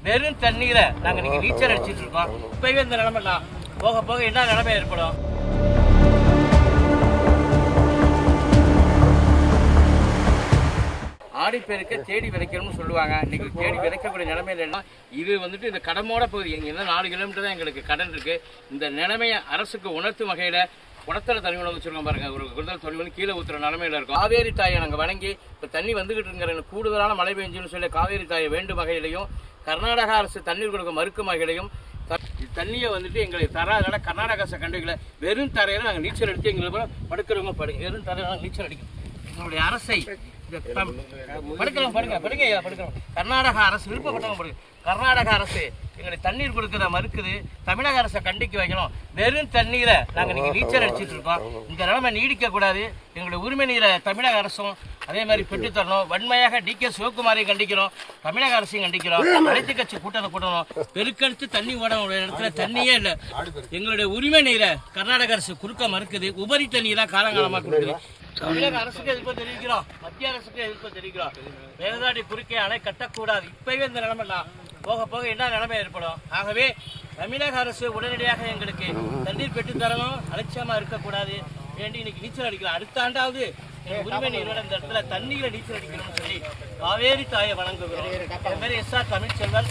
வெறும் தண்ணீரை நாங்கள் இன்னைக்கு நீச்சல் அடிச்சிட்டு இருக்கோம். இப்பவே இந்த நிலைமைலாம் போக போக என்ன நிலைமை ஏற்படும்? ஆடிப்பெருக்க தேடி விதைக்கணும்னு சொல்லுவாங்க. இன்னைக்கு தேடி விதைக்கக்கூடிய நிலைமையில எல்லாம் இது வந்துட்டு இந்த கடமோட பகுதி. எங்க 4 கிலோமீட்டர் தான் எங்களுக்கு கடன் இருக்கு. இந்த நிலைமையை அரசுக்கு உணர்த்தும் வகையில குடத்தல தண்ணி கொண்டு வச்சிருக்கோம் பாருங்க. ஒரு குடத்தல தண்ணி வந்து கீழே ஊத்துற நிலைமையில இருக்கும். காவேரி தாயை நாங்கள் வணங்கி இப்போ தண்ணி வந்துகிட்டு இருக்கிற கூடுதலான மழை பெஞ்சுன்னு சொல்லி காவேரி தாயை வேண்டும் வகையிலையும் கர்நாடக அரசு தண்ணீர் கொடுக்க மறுக்கும் வகையிலையும் தண்ணியை வந்துட்டு எங்களுக்கு தராதனால கர்நாடக அரசு கண்டுகளை வெறும் தரையில நாங்கள் நீச்சல் அடித்து எங்களுக்கு படுக்கிறவங்க வெறும் தரையில நீச்சல் அடிக்கும். எங்களுடைய அரசை படுக்கிறோம். கர்நாடக அரசு விருப்பப்பட்டவங்க படுங்க. கர்நாடக அரசு எங்களை தண்ணீர் கொடுக்கறத மறுக்குது. தமிழக அரசை கண்டிக்க வைக்கணும். வெறும் தண்ணீரை நாங்கள் இன்னைக்கு நீச்சல் அடிச்சுட்டு இருக்கோம். இந்த நிலைமை நீடிக்க கூடாது. எங்களுடைய உரிமை நீரை தமிழக அரசும் அதே மாதிரி பெற்றுத்தரணும். வன்மையாக DK சிவகுமாரையும் கண்டிக்கிறோம், தமிழக அரசையும் கண்டிக்கிறோம். அனைத்து கட்சி கூட்டத்தை கூட்டணும். பெருக்கெடுத்து தண்ணி ஓட இடத்துல தண்ணியே இல்லை. எங்களுடைய உரிமை நீரை கர்நாடக அரசு கொடுக்க மறுக்குது. உபரி தண்ணி தான் காலங்காலமாக கொடுக்குது. தமிழக அரசுக்கு எதிர்ப்பு தெரிவிக்கிறோம், மத்திய அரசுக்கு எதிர்ப்பு தெரிவிக்கிறோம். மேகதாடி குறுக்கே அணை கட்டக்கூடாது. இப்பவே இந்த நிலைமைலாம் போக போக என்ன நிலைமை ஏற்படும்? ஆகவே தமிழக அரசு உடனடியாக எங்களுக்கு தண்ணீர் பெற்று தரணும், அலட்சியமா இருக்கக்கூடாது. வேண்டி இன்னைக்கு நீச்சல் அடிக்கலாம். அடுத்த ஆண்டாவது உரிமை நீரோட இந்த இடத்துல தண்ணீரை நீச்சல் அடிக்கணும்னு சொல்லி காவேரி தாயை வணங்குகிறோம். என் பேர் SR தமிழ்ச்செல்வன்.